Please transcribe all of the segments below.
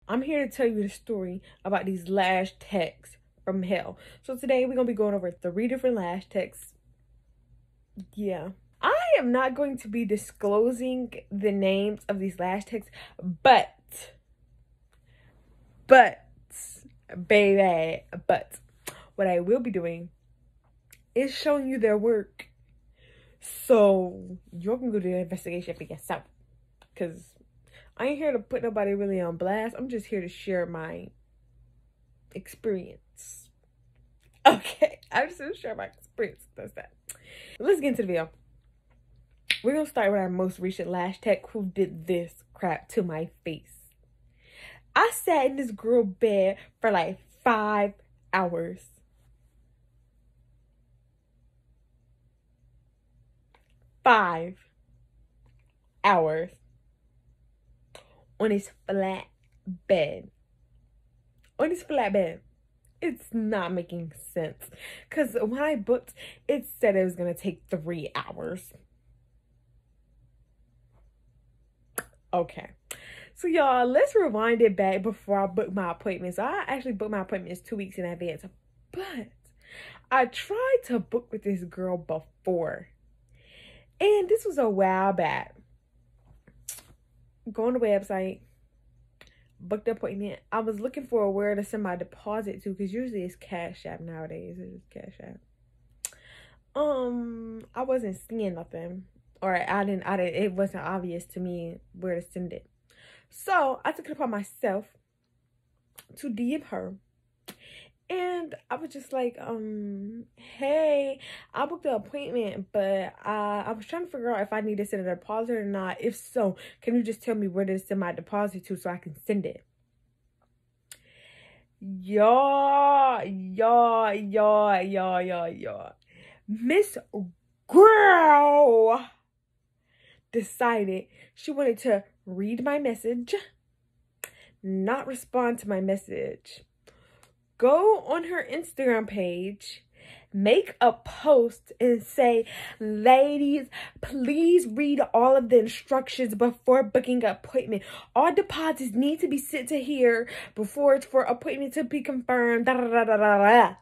I'm here to tell you the story about these lash texts from hell. So today we're going to be going over 3 different lash texts. Yeah. I am not going to be disclosing the names of these lash texts, but, baby, what I will be doing is showing you their work. So you can go do the investigation for yourself. Because I ain't here to put nobody really on blast. I'm just here to share my experience. Okay, I'm just here to share my experience. That's that. Let's get into the video. We're going to start with our most recent lash tech who did this crap to my face. I sat in this girl bed for like 5 hours. 5 hours on his flat bed. On his flat bed. It's not making sense. Because when I booked, it said it was going to take 3 hours. Okay. So y'all, let's rewind it back before I booked my appointment. So I actually booked my appointments 2 weeks in advance. But I tried to book with this girl before. And this was a while back. Go on the website. Booked the appointment. I was looking for where to send my deposit to, because usually it's Cash App nowadays. It's Cash App. I wasn't seeing nothing, or I didn't. It wasn't obvious to me where to send it. So I took it upon myself to DM her, and I was just like, hey, I booked the appointment, but I was trying to figure out if I need to send a deposit or not. If so, can you just tell me where to send my deposit to so I can send it? Y'all. Miss Girl decided she wanted to read my message, not respond to my message, go on her Instagram page, make a post and say, ladies, please read all of the instructions before booking an appointment. All deposits need to be sent to here before it's for appointment to be confirmed. Da, da, da, da, da, da.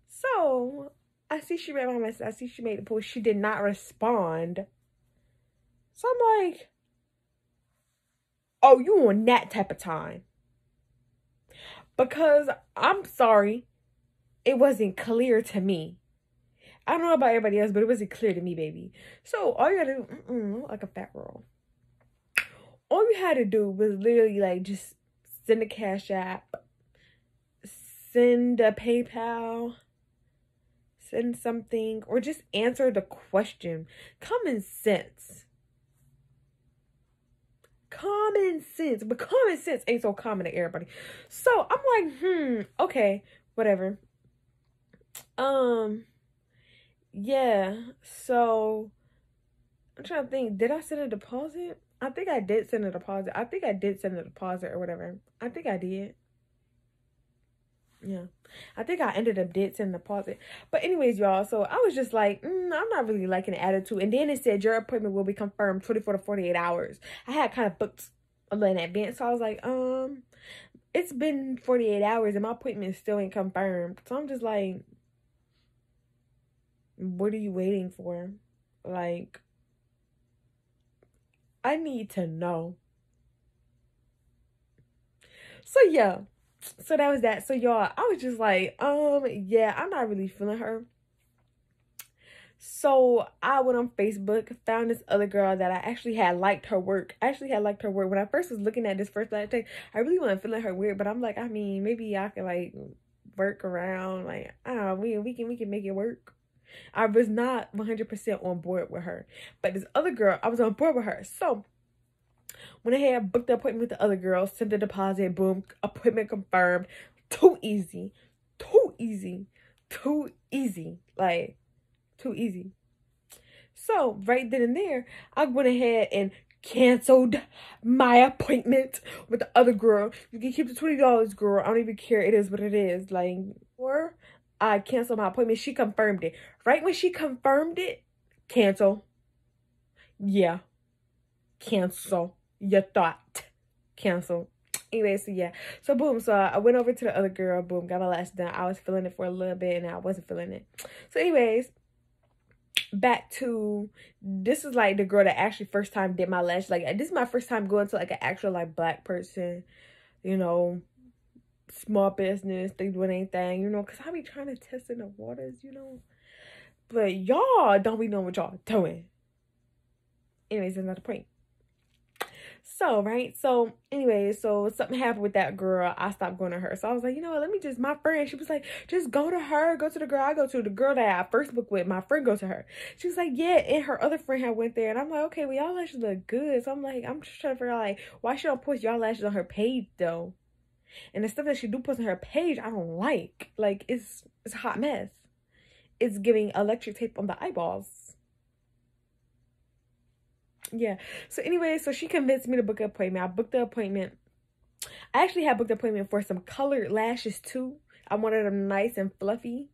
So I see she read my message. I see she made the post. She did not respond. So I'm like, oh, you on that type of time? Because I'm sorry, it wasn't clear to me. I don't know about everybody else, but it wasn't clear to me, baby. So all you gotta do, like a fat girl. All you had to do was literally like just send a Cash App, send a PayPal, send something, or just answer the question. Common sense. Common sense. But common sense ain't so common to everybody. So I'm like, okay, whatever. Yeah, so I'm trying to think, did I send a deposit? I think I did send a deposit. I think I did send a deposit or whatever. I think I did. Yeah, I think I ended up did send a deposit. But anyways, y'all, so I was just like, I'm not really liking the attitude. And then it said your appointment will be confirmed 24 to 48 hours. I had kind of booked a little in advance. So I was like, it's been 48 hours and my appointment still ain't confirmed. So I'm just like, what are you waiting for? Like, I need to know. So yeah. So that was that. So y'all, I was just like, yeah, I'm not really feeling her. So I went on Facebook, found this other girl that I actually had liked her work. When I first was looking at this first last text, I really wasn't feeling her weird, but I'm like, I mean, maybe I can like work around, like, I don't know, we can make it work. I was not 100% on board with her, but this other girl, I was on board with her. So when I had booked the appointment with the other girl, sent the deposit, boom, appointment confirmed. Too easy. Like, too easy. So right then and there, I went ahead and canceled my appointment with the other girl. You can keep the $20, girl. I don't even care. It is what it is. Like, or I canceled my appointment. She confirmed it. Right when she confirmed it, cancel. Yeah. cancel your thought. Cancel. Anyway, so yeah. So boom. So I went over to the other girl. Boom. Got my lash done. I was feeling it for a little bit and I wasn't feeling it. So anyways, back to, this is like the girl that actually first time did my lash. Like, this is my first time going to like an actual like black person, you know, small business, they doing anything, you know, because I be trying to test in the waters, you know. But y'all don't be knowing what y'all doing. Anyways, that's not the point. So, right, so anyways, so something happened with that girl. I stopped going to her. So I was like, you know what, let me just, my friend, she was like, just go to her, go to the girl I go to, the girl that I first booked with, my friend goes to her. She was like, yeah, and her other friend had went there. And I'm like, okay, well, y'all lashes look good. So I'm like, I'm just trying to figure out, like, why she don't post y'all lashes on her page, though? And the stuff that she do post on her page, I don't like. Like, it's a hot mess. It's giving electric tape on the eyeballs. Yeah. So anyway, so she convinced me to book an appointment. I booked the appointment. I actually had booked an appointment for some colored lashes too. I wanted them nice and fluffy.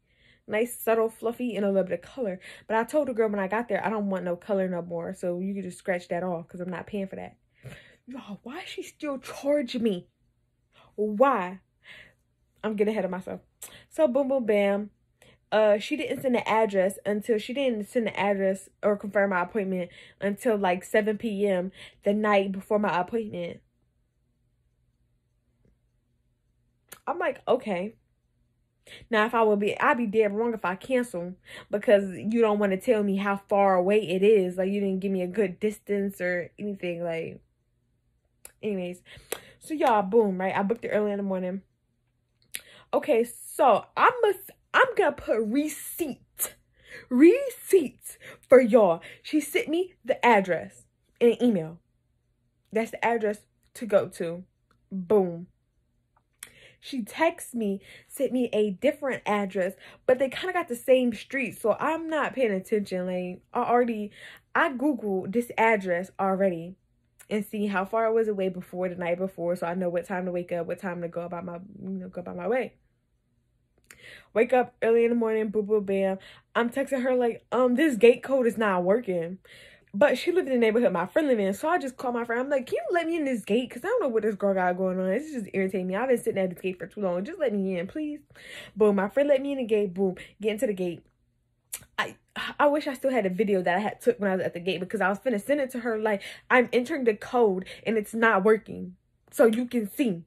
Nice, subtle, fluffy, and a little bit of color. But I told the girl when I got there, I don't want no color no more. So you can just scratch that off because I'm not paying for that. Y'all, why is she still charging me? Why? I'm getting ahead of myself. So boom, boom, bam. She didn't send the address until, she didn't send the address or confirm my appointment until like 7 p.m. the night before my appointment. I'm like, okay. Now, if I would be, I'd be dead wrong if I cancel because you don't want to tell me how far away it is. Like, you didn't give me a good distance or anything. Like, anyways. So, y'all, boom, right? I booked it early in the morning. Okay, so I'm gonna put receipts for y'all. She sent me the address in an email. That's the address to go to. Boom. She texted me, sent me a different address, but they kind of got the same street, so I'm not paying attention. Like, I Googled this address already and see how far it was away before the night before, so I know what time to wake up, what time to go about my way. Wake up early in the morning, boom, boom, bam. I'm texting her like, this gate code is not working. But she lived in the neighborhood my friend lived in, so I just called my friend. I'm like, can you let me in this gate? Because I don't know what this girl got going on. It's just irritating me. I've been sitting at this gate for too long. Just let me in, please. Boom, my friend let me in the gate. Boom, get into the gate. I wish I still had a video that I had took when I was at the gate because I was finna send it to her like, I'm entering the code and it's not working. So you can see.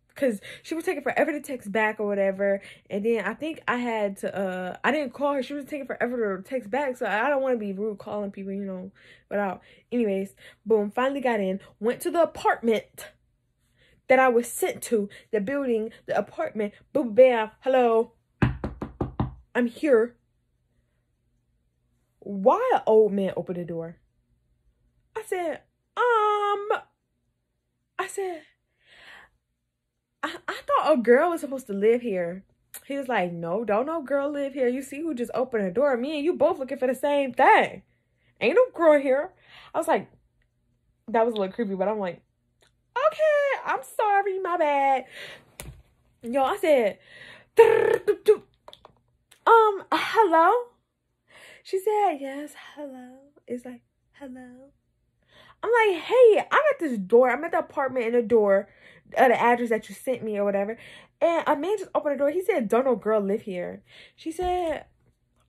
Because she was taking forever to text back or whatever. And then I think I had to, I didn't call her. She was taking forever to text back. So I don't want to be rude calling people, you know, without. Anyways, boom, finally got in. Went to the apartment that I was sent to. The building, the apartment. Boom, bam, hello. I'm here. Why an old man opened the door? I said, I thought a girl was supposed to live here. He was like, no, don't no girl live here. You see who just opened the door? Me and you both looking for the same thing. Ain't no girl here. I was like, that was a little creepy, but I'm like, okay, I'm sorry, my bad. Yo, I said, hello? She said, yes, hello. It's like, hello. I'm like, hey, I'm at this door. I'm at the apartment in the door, the address that you sent me or whatever. And a man just opened the door. He said, don't no girl live here. She said,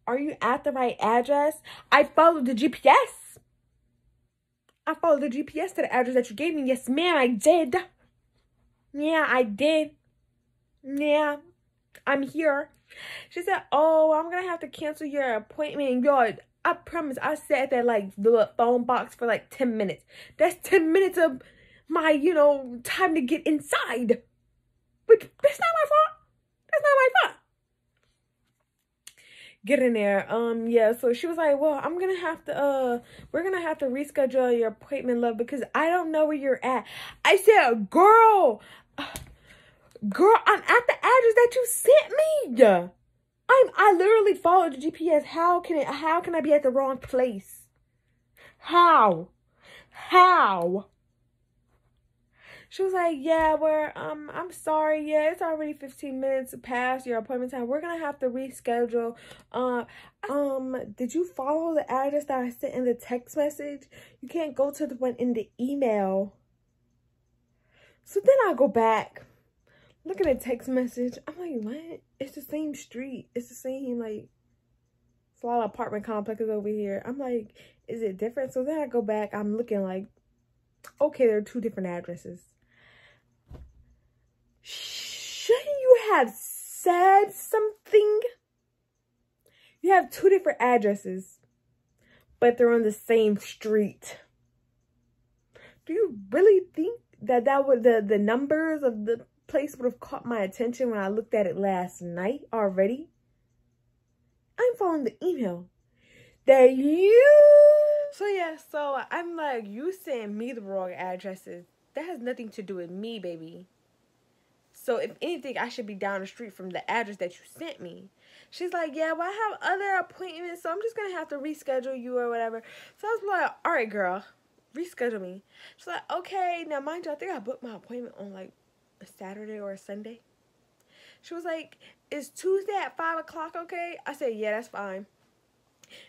are you at the right address? I followed the GPS. I followed the GPS to the address that you gave me. Yes, ma'am, I did. Yeah, I did. Yeah, I'm here. She said, oh, I'm going to have to cancel your appointment. Yo, I promise, I sat there like the phone box for like 10 minutes. That's 10 minutes of my, you know, time to get inside. But that's not my fault. That's not my fault. Get in there. Yeah, so she was like, well, I'm gonna have to, we're gonna have to reschedule your appointment, love, because I don't know where you're at. I said, girl, I'm at the address that you sent me. I literally followed the GPS. How can I be at the wrong place? How? She was like, yeah, I'm sorry. Yeah, it's already 15 minutes past your appointment time. We're going to have to reschedule. Did you follow the address that I sent in the text message? You can't go to the one in the email. So then I go back, look at the text message. I'm like, what? It's the same street. It's the same, like, it's a lot of apartment complexes over here. I'm like, is it different? So then I go back. I'm looking like, okay, there are 2 different addresses. Shouldn't you have said something? You have 2 different addresses, but they're on the same street. Do you really think that would the numbers of the place would have caught my attention when I looked at it last night already? I'm following the email that you... So yeah, so I'm like, you sent me the wrong addresses. That has nothing to do with me, baby. So if anything, I should be down the street from the address that you sent me. She's like, yeah, well, I have other appointments, so I'm just going to have to reschedule you or whatever. So I was like, all right, girl, reschedule me. She's like, okay. Now, mind you, I think I booked my appointment on, like, a Saturday or a Sunday. She was like, is Tuesday at 5 o'clock okay? I said, yeah, that's fine.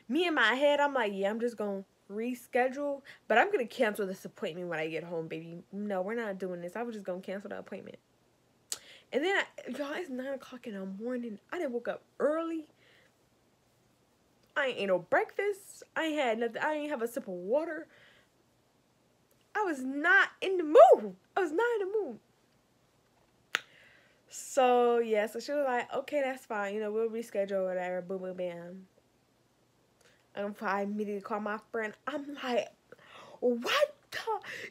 Me in my head, I'm like, yeah, I'm just going to reschedule, but I'm going to cancel this appointment when I get home, baby. No, we're not doing this. I was just going to cancel the appointment. And then, y'all, it's 9 o'clock in the morning. I done woke up early. I ain't ate no breakfast. I ain't had nothing. I ain't have a sip of water. I was not in the mood. I was not in the mood. So, yeah. So, she was like, okay, that's fine. You know, we'll reschedule or whatever. Boom, boom, bam. I immediately called my friend. I'm like, what?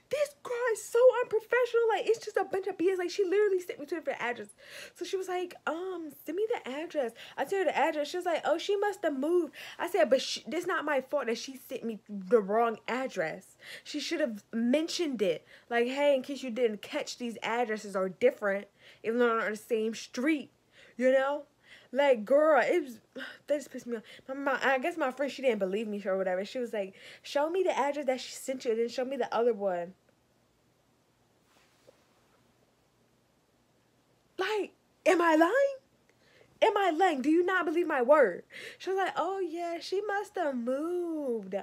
This girl is so unprofessional. Like, it's just a bunch of BS. Like, she literally sent me to a different address. So she was like, send me the address. I told her the address. She was like, oh, she must have moved. I said, but this not my fault that she sent me the wrong address. She should have mentioned it. Like, hey, in case you didn't catch, these addresses are different, even though they're on the same street, you know? Like, girl, it was, that just pissed me off. I guess my friend, she didn't believe me or whatever. She was like, show me the address that she sent you, and then show me the other one. Like, am I lying? Am I lying? Do you not believe my word? She was like, oh, yeah, she must have moved.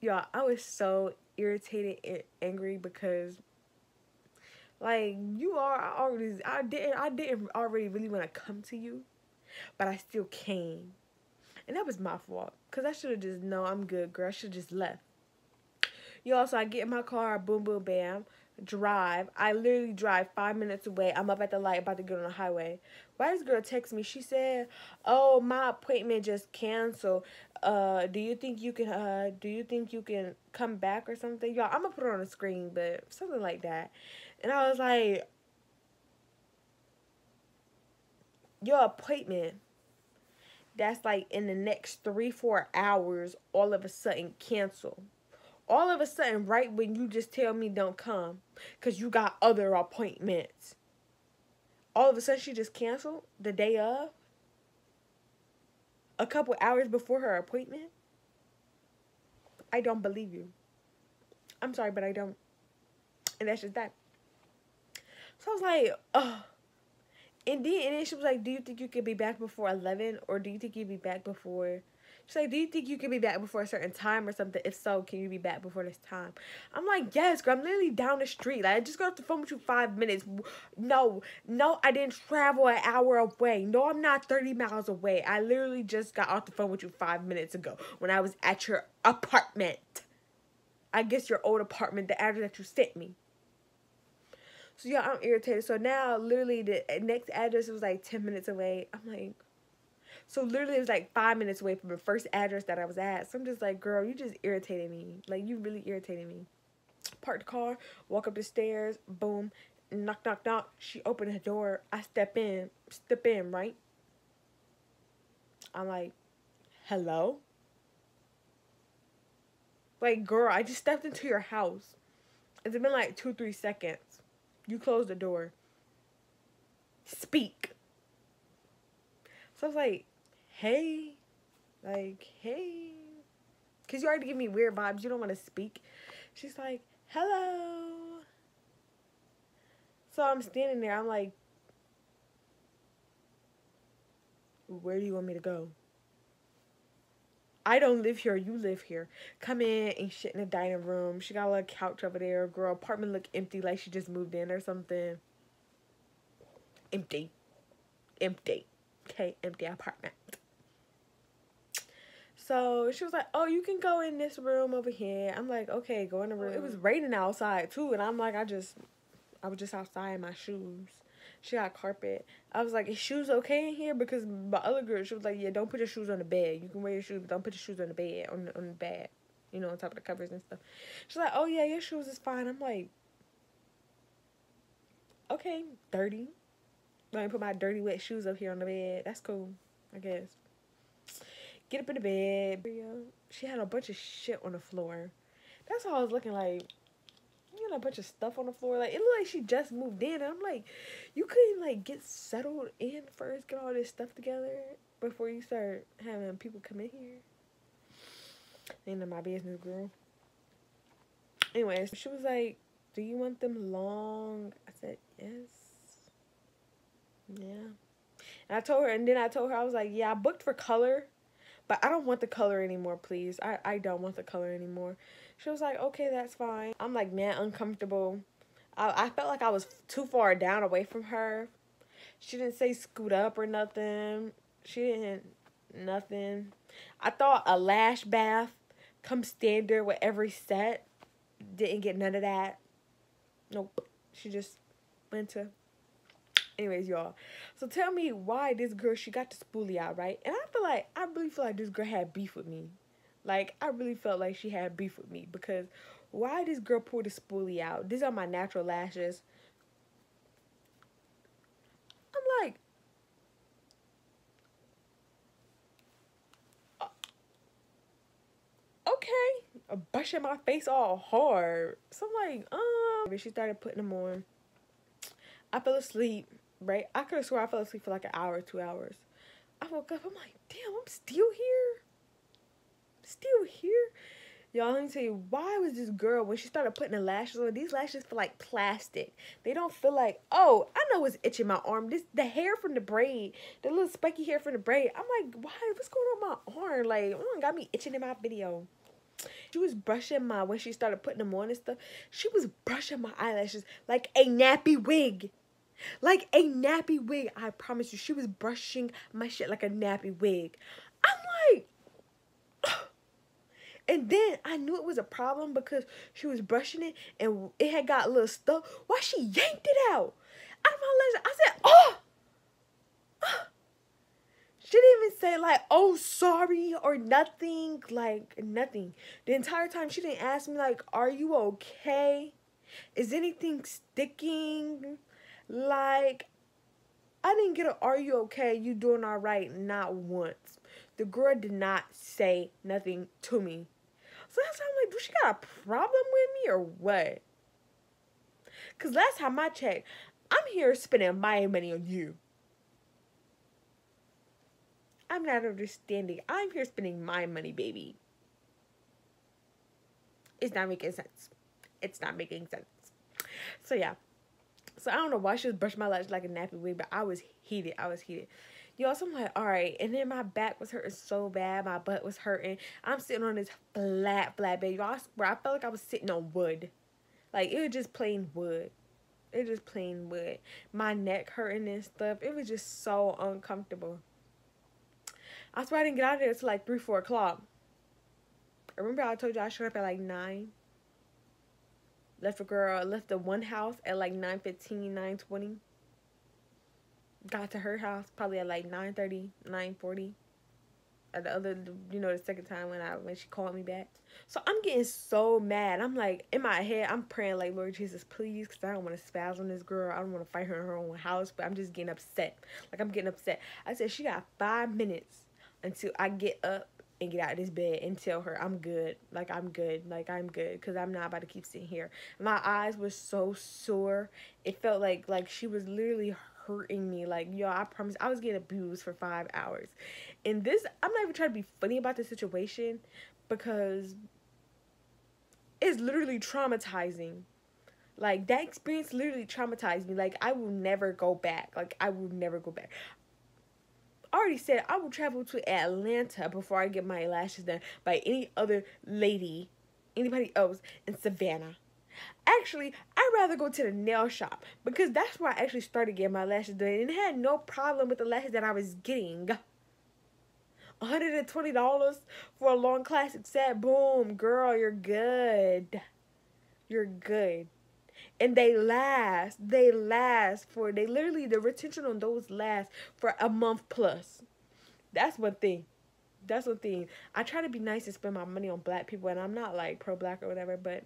Y'all, I was so irritated and angry because... Like, I didn't already really want to come to you, but I still came. And that was my fault, because I should have just, no, I'm good, girl. I should have just left. Y'all, so I get in my car, boom, boom, bam, drive. I literally drive 5 minutes away. I'm up at the light, about to get on the highway. Why does this girl text me? She said, oh, my appointment just canceled. Do you think you can come back or something? Y'all, I'm going to put it on the screen, but something like that. And I was like, your appointment that's like in the next 3-4 hours all of a sudden cancel. All of a sudden, right when you just tell me don't come because you got other appointments. All of a sudden she just canceled the day of, a couple hours before her appointment. I don't believe you. I'm sorry, but I don't. And that's just that. So I was like, oh. And then she was like, do you think you could be back before 11? Or do you think you'd be back before... She's like, do you think you could be back before a certain time or something? If so, can you be back before this time? I'm like, yes, girl. I'm literally down the street. Like, I just got off the phone with you 5 minutes. No, I didn't travel an hour away. No, I'm not 30 miles away. I literally just got off the phone with you 5 minutes ago when I was at your apartment. I guess your old apartment, the address that you sent me. So, yeah, I'm irritated. So, now, literally, the next address was, like, 10 minutes away. I'm like... So, literally, it was, like, 5 minutes away from the first address that I was at. So, I'm just like, girl, you just irritated me. Like, you really irritated me. Park the car, walk up the stairs, boom, knock, knock, knock. She opened the door. I step in, right? I'm like, hello? Like, girl, I just stepped into your house. It's been, like, 2-3 seconds. You closed the door. Speak. So I was like, hey. Like, hey. Because you already give me weird vibes. You don't want to speak. She's like, hello. So I'm standing there. I'm like, where do you want me to go? I don't live here. You live here. Come in and shit in the dining room. She got a little couch over there. Girl, apartment look empty like she just moved in or something. Empty. Empty. Okay, empty apartment. So she was like, oh, you can go in this room over here. I'm like, okay, go in the room. It was raining outside too. And I'm like, I was just outside in my shoes. She got carpet. I was like, is shoes okay in here? Because my other girl, she was like, yeah, don't put your shoes on the bed. You can wear your shoes, but don't put your shoes on the bed, on the bed. You know, on top of the covers and stuff. She's like, oh, yeah, your shoes is fine. I'm like, okay, dirty. Let me put my dirty, wet shoes up here on the bed. That's cool, I guess. Get up in the bed. She had a bunch of shit on the floor. That's how I was looking like. You know, a bunch of stuff on the floor. Like, it looked like she just moved in. And I'm like, you couldn't, like, get settled in first, get all this stuff together before you start having people come in here. Ain't none of my business, girl. Anyways, she was like, do you want them long? I said, yes. Yeah. And I told her, I was like, yeah, I booked for color, but I don't want the color anymore, please. I don't want the color anymore. She was like, okay, that's fine. I'm like, man, uncomfortable. I felt like I was too far down away from her. She didn't say scoot up or nothing. She didn't, nothing. I thought a lash bath comes standard with every set. Didn't get none of that. Nope. She just went to... Anyways, y'all. So tell me why this girl, she got the spoolie out, right? And I really feel like this girl had beef with me. Like, I really felt like she had beef with me. Because why this girl pull the spoolie out? These are my natural lashes. I'm like, okay. Brushing my face all hard. So I'm like, she started putting them on. I fell asleep, right? I could have swore I fell asleep for like an hour, 2 hours. I woke up, I'm like, damn, I'm still here? Still here? Y'all, let me tell you, why was this girl, when she started putting the lashes on, these lashes feel like plastic. They don't feel like, oh, I know it's itching my arm. The hair from the braid, the little spiky hair from the braid. I'm like, why? What's going on with my arm? Like, oh, got me itching in my video. She was brushing when she started putting them on and stuff, she was brushing my eyelashes like a nappy wig. Like a nappy wig. I promise you, she was brushing my shit like a nappy wig. I'm like... And then I knew it was a problem because she was brushing it and it had got a little stuck. Why she yanked it out of my lashes? I said, oh! She didn't even say like, oh, sorry or nothing. Like, nothing. The entire time she didn't ask me like, are you okay? Is anything sticking? Like, I didn't get a, are you okay? You doing all right? Not once. The girl did not say nothing to me. So that's how I'm like, do she got a problem with me or what? Because last time I checked, I'm here spending my money on you. I'm not understanding. I'm here spending my money, baby. It's not making sense. It's not making sense. So yeah. So I don't know why she was brushing my lashes like a nappy wig, but I was heated. I was heated. Y'all, so I'm like, all right. And then my back was hurting so bad. My butt was hurting. I'm sitting on this flat bed. Y'all, I swear, I felt like I was sitting on wood. Like, it was just plain wood. It was just plain wood. My neck hurting and stuff. It was just so uncomfortable. I swear I didn't get out of there until like 3, 4 o'clock. Remember I told you I showed up at like 9? Left the one house at like 9:15, 9:20. Got to her house probably at like 9:30, 9:40. At the other, you know, the second time when she called me back. So I'm getting so mad. I'm like, in my head, I'm praying like, Lord Jesus, please, because I don't want to spaz on this girl. I don't want to fight her in her own house, but I'm just getting upset. Like, I'm getting upset. I said, she got 5 minutes until I get up and get out of this bed and tell her I'm good. Like, I'm good. Like, I'm good, because I'm not about to keep sitting here. My eyes were so sore. It felt like she was literally hurting me. Like, yo, I promise, I was getting abused for 5 hours. And this, I'm not even trying to be funny about the situation, because is literally traumatizing. Like, that experience literally traumatized me. Like, I will never go back. Like, I will never go back. I already said I will travel to Atlanta before I get my lashes done by any other lady, anybody else in Savannah. Actually, I'd rather go to the nail shop because that's where I actually started getting my lashes done and had no problem with the lashes that I was getting. $120 for a long classic set. Boom, girl, you're good. You're good. And they last. They literally, the retention on those last for a month plus. That's one thing. That's one thing. I try to be nice and spend my money on black people, and I'm not like pro-black or whatever, but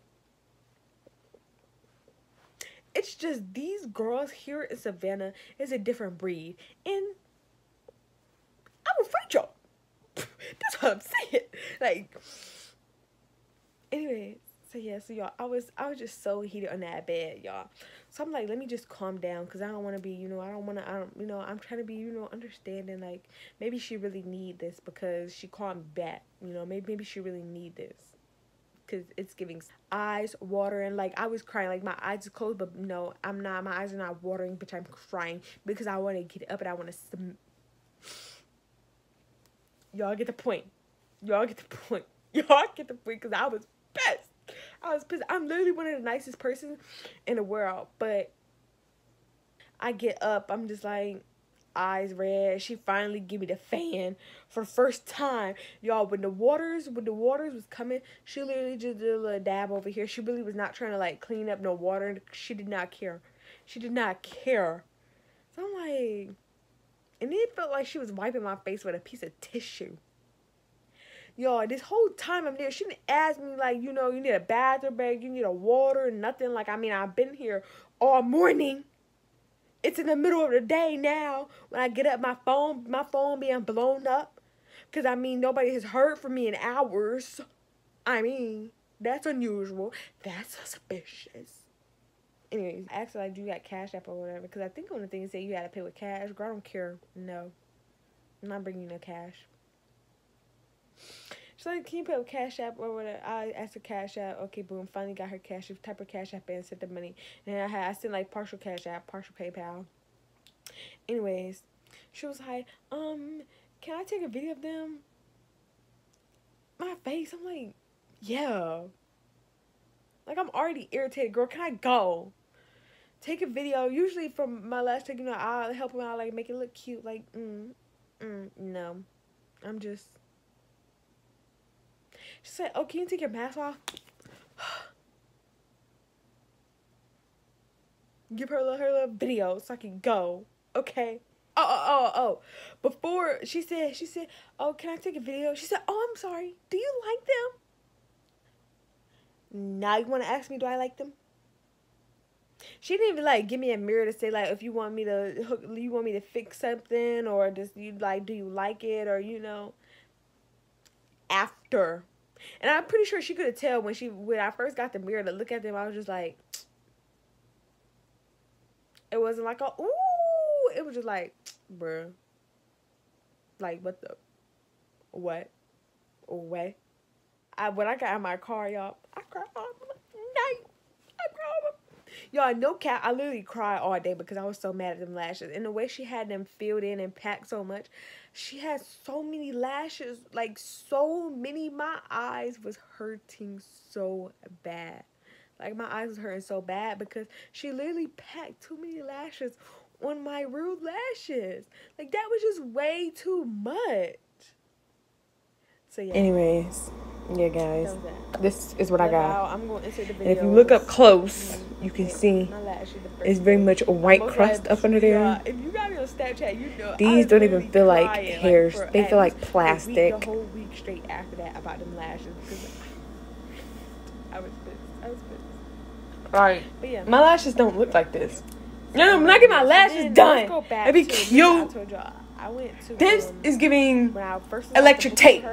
it's just these girls here in Savannah is a different breed. And I'm afraid y'all. That's what I'm saying. Like, anyways. So yeah, so y'all, I was just so heated on that bed, y'all. So I'm like, let me just calm down, because I don't want to be, I'm trying to be, understanding, like, maybe she really need this because she called me back, maybe she really need this, because it's giving eyes watering. Like, I was crying, like, my eyes are closed, but no, I'm not, my eyes are not watering, but I'm crying because I want to get up and I want to y'all get the point. Y'all get the point. Y'all get the point, because I was pissed. I was pissed. I'm literally one of the nicest persons in the world, but I get up, I'm just like, eyes red. She finally give me the fan for the first time. Y'all, when the waters was coming, she literally just did a little dab over here. She really was not trying to, like, clean up no water. She did not care. She did not care. So I'm like, and it felt like she was wiping my face with a piece of tissue. Y'all, this whole time I'm there, she didn't ask me, like, you need a bathroom break, you need a water, nothing. Like, I mean, I've been here all morning. It's in the middle of the day now. When I get up, my phone being blown up. Because, I mean, nobody has heard from me in hours. I mean, that's unusual. That's suspicious. Anyways, I asked her, like, do you got Cash App or whatever? Because I think one of the things say you got to pay with cash. Girl, I don't care. No. I'm not bringing you no cash. She's like, can you pay with Cash App or whatever? I asked her Cash App. Okay, boom. Finally got her cash. She typed her Cash App in and sent the money. And I sent, like, partial Cash App, partial PayPal. Anyways, she was like, can I take a video of them? My face, I'm like, yeah. Like, I'm already irritated. Girl, can I go? Take a video. Usually from my last take, I'll help them out, like, make it look cute. Like, no. I'm just... She said, oh, can you take your mask off? Give her her little video so I can go. Okay. Oh. Before, she said, oh, can I take a video? She said, oh, I'm sorry. Do you like them? Now you want to ask me, do I like them? She didn't even, like, give me a mirror to say, like, if you want me to fix something, or just, do you like it, or, after. And I'm pretty sure she could have tell when I first got the mirror to look at them, I was just like, it wasn't like, ooh, it was just like, bruh. Like, what? When I got in my car, y'all, I cried all night. Y'all, no cap, I literally cried all day because I was so mad at them lashes. And the way she had them filled in and packed so much, she had so many lashes, like so many. My eyes was hurting so bad. Like, my eyes was hurting so bad because she literally packed too many lashes on my real lashes. Like, that was just way too much. So, yeah. Anyways, yeah, guys, this is what I got. I'm going to insert the video. And if you look up close, you can see it's very much a white crust up under there. If you got me on Snapchat, these don't even feel like hairs. They feel like plastic. The whole week straight after that about them lashes because I was pissed. Right. But yeah, my lashes don't look like this. No, when I get my lashes done, it'd be cute. This is giving electric tape.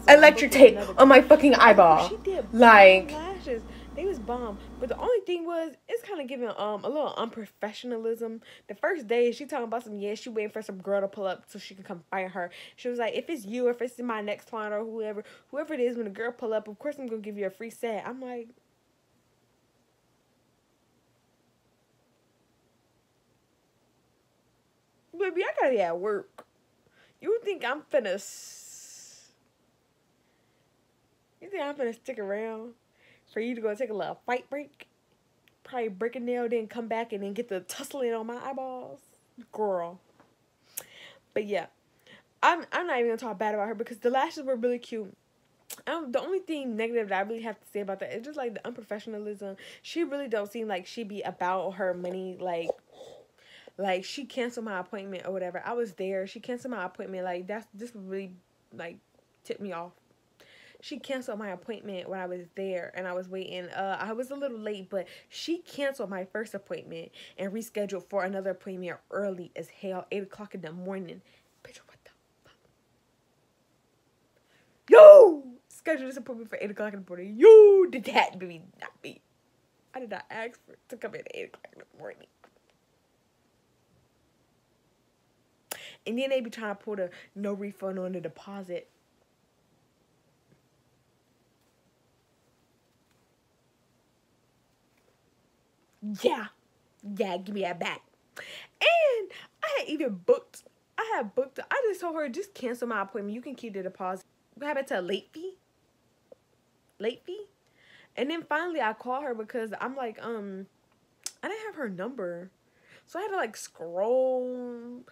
Electric tape on my fucking eyeball. Like, They was bomb. But the only thing was, it's kind of giving a little unprofessionalism. The first day, she talking about some, yeah, she waiting for some girl to pull up so she can come find her. She was like, if it's you, if it's my next client or whoever it is, when the girl pull up, of course I'm gonna give you a free set. I'm like, baby, I gotta be at work. You think I'm finna? You think I'm finna stick around for you to go take a little fight break? Probably break a nail, then come back and then get the tussling on my eyeballs, girl. But yeah, I'm not even gonna talk bad about her because the lashes were really cute. The only thing negative that I really have to say about that is just like the unprofessionalism. She really don't seem like she be about her money. Like she canceled my appointment or whatever. I was there. She canceled my appointment. Like this really like tipped me off. She canceled my appointment when I was there and I was waiting. I was a little late, but she canceled my first appointment and rescheduled for another appointment early as hell, 8 o'clock in the morning. Bitch, what the fuck? Yo! Schedule this appointment for 8 o'clock in the morning. You did that, baby, not me. I did not ask for it to come in at 8 o'clock in the morning. And then they be trying to put a no refund on the deposit. Yeah, give me that back. And I had even booked. I just told her, just cancel my appointment. You can keep the deposit. What happened to a late fee? Late fee? And then finally I called her because I'm like, I didn't have her number. So I had to like scroll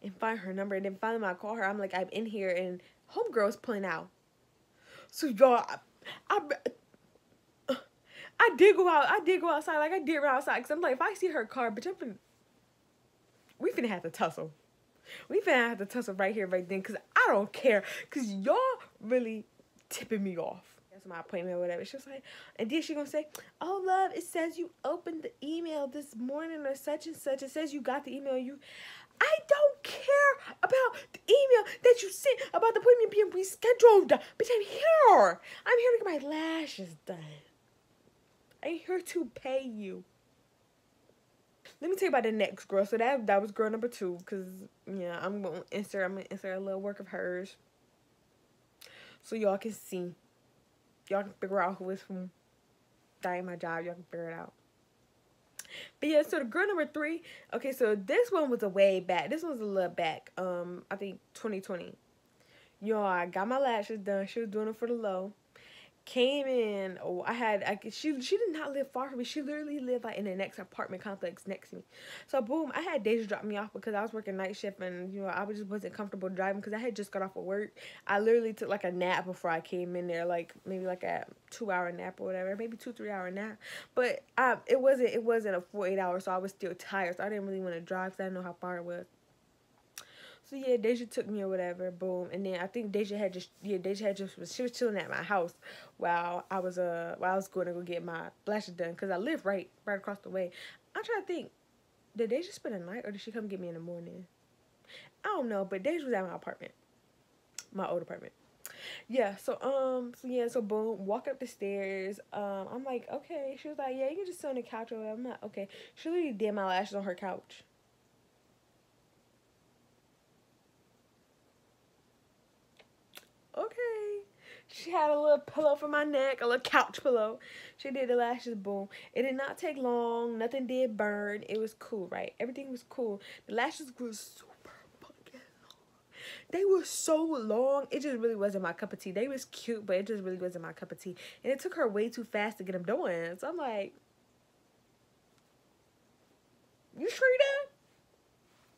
and find her number. And then finally when I call her, I'm like, I'm in here and homegirl's pulling out. So y'all, I did go out. I did go outside. Like I did run outside. Cause I'm like, if I see her car, bitch, we finna have to tussle. We finna have to tussle right here, right then. Cause I don't care. Cause y'all really tipping me off. That's my appointment or whatever. She was like, and then she gonna say, oh love, it says you opened the email this morning or such and such. It says you got the email. I don't care about the email that you sent about the appointment being rescheduled. Bitch, I'm here. I'm here to get my lashes done. I'm here to pay you. Let me tell you about the next girl. So that was girl number 2. Cause yeah, I'm gonna insert a little work of hers. So y'all can see. Y'all can figure out who is who. That ain't my job. Y'all can figure it out. But yeah, so the girl number 3. Okay, so this one was a way back. This one was a little back. I think 2020. Y'all, I got my lashes done. She was doing it for the low. Came in. Oh, she did not live far from me. She literally lived like in the next apartment complex next to me. So boom, I had Deja drop me off because I was working night shift and I just wasn't comfortable driving because I had just got off of work. I literally took like a nap before I came in there, like maybe like a 2-hour nap or whatever, maybe 2-3 hour nap. But it wasn't a full 8 hours, so I was still tired. So I didn't really want to drive because I didn't know how far it was. So yeah, Deja took me or whatever, boom, and then I think she was chilling at my house while I was going to go get my lashes done because I live right across the way. I'm trying to think, did Deja spend the night or did she come get me in the morning? I don't know, but Deja was at my apartment, my old apartment. Yeah, so boom, walk up the stairs. I'm like, okay. She was like, yeah, you can just sit on the couch or whatever. I'm like, okay. She literally did my lashes on her couch. Okay. She had a little pillow for my neck, a little couch pillow. She did the lashes, boom. It did not take long. Nothing did burn. It was cool, right? Everything was cool. The lashes were super fucking long. They were so long. It just really wasn't my cup of tea. They was cute, but it just really wasn't my cup of tea. And it took her way too fast to get them done. So I'm like, you sure you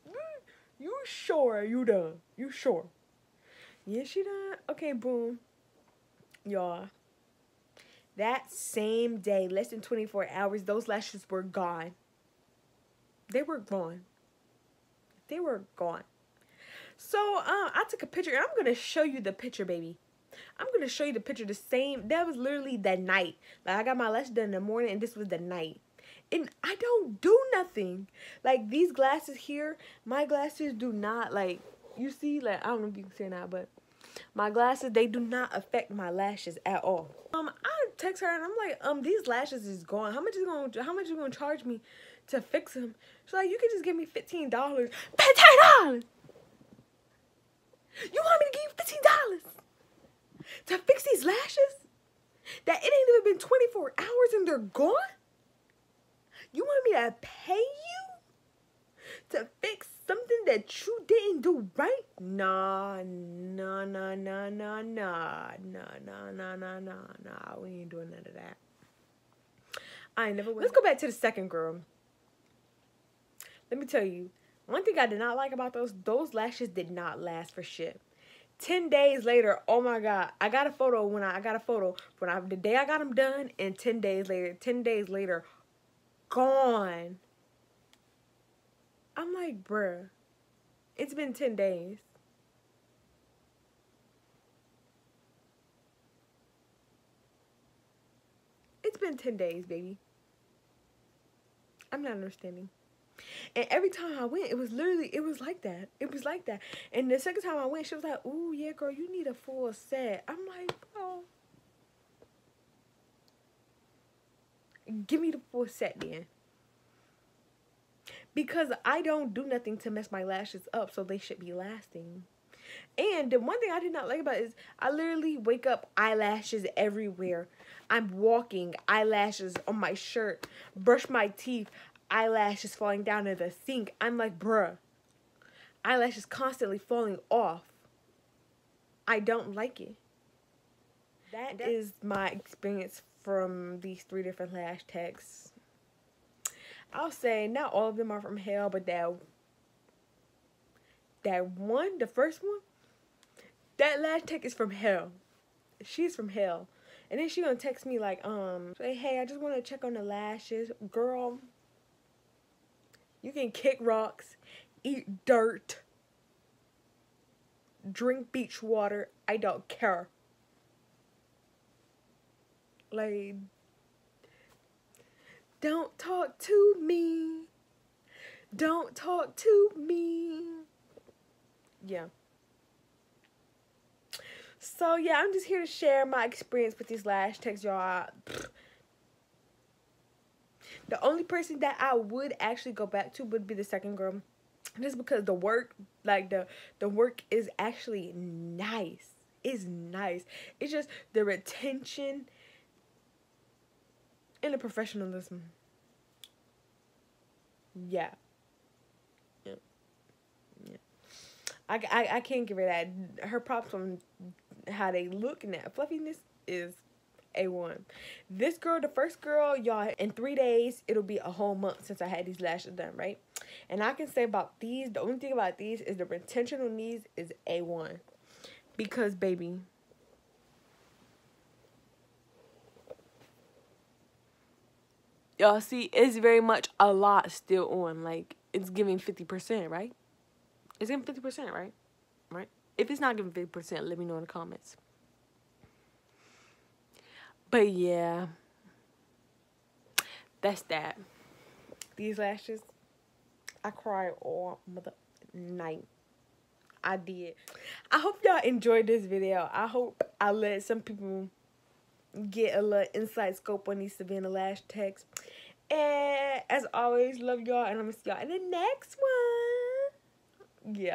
done? You sure you done? You sure? Yeah, she done. Okay, boom. Y'all, that same day, less than 24 hours, those lashes were gone. They were gone. They were gone. So, I took a picture, and I'm going to show you the picture, baby. I'm going to show you the picture the same. That was literally the night. Like, I got my lashes done in the morning, and this was the night. And I don't do nothing. Like, these glasses here, my glasses do not, like, you see, like, I don't know if you can see it now, but my glasses, they do not affect my lashes at all. I text her and I'm like, these lashes is gone. How much you gonna charge me to fix them? She's like, you can just give me $15. $15! You want me to give you $15 to fix these lashes? That it ain't even been 24 hours and they're gone? You want me to pay you to fix something that you didn't do right? Nah. We ain't doing none of that. I ain't never. Let's go back to the second girl. Let me tell you, one thing I did not like about those lashes did not last for shit. 10 days later, oh my God, I got a photo the day I got them done, and 10 days later, gone. I'm like, bruh, it's been 10 days. It's been 10 days, baby. I'm not understanding. And every time I went, it was like that. It was like that. And the second time I went, she was like, ooh, yeah, girl, you need a full set. I'm like, oh. Give me the full set then. Because I don't do nothing to mess my lashes up, so they should be lasting. And the one thing I did not like about it is I literally wake up eyelashes everywhere. I'm walking, eyelashes on my shirt, brush my teeth, eyelashes falling down in the sink. I'm like, bruh, eyelashes constantly falling off. I don't like it. That is my experience from these 3 different lash techs. I'll say not all of them are from hell, but that one, the first one, that lash tech is from hell. She's from hell. And then she gonna text me like, say, hey, I just want to check on the lashes. Girl, you can kick rocks, eat dirt, drink beach water. I don't care. Like, don't talk to me. Don't talk to me. Yeah. So, yeah, I'm just here to share my experience with these lash techs, y'all. The only person that I would actually go back to would be the second girl. Just because the work, like, the work is actually nice. It's nice. It's just the retention and the professionalism. Yeah. I can't give her that. Her props on how they look and that fluffiness is A1. This girl, the first girl, y'all, in 3 days, it'll be a whole month since I had these lashes done, right? And I can say about these, the only thing about these is the retention on these is A1. Because, baby, y'all see, it's very much a lot still on. Like, it's giving 50%, right? It's giving 50%, right? Right? If it's not giving 50%, let me know in the comments. But yeah, that's that. These lashes, I cried all mother night. I did. I hope y'all enjoyed this video. I hope I let some people get a little inside scope on these Savannah lash techs. And as always, love y'all, and I'm gonna see y'all in the next one. Yeah.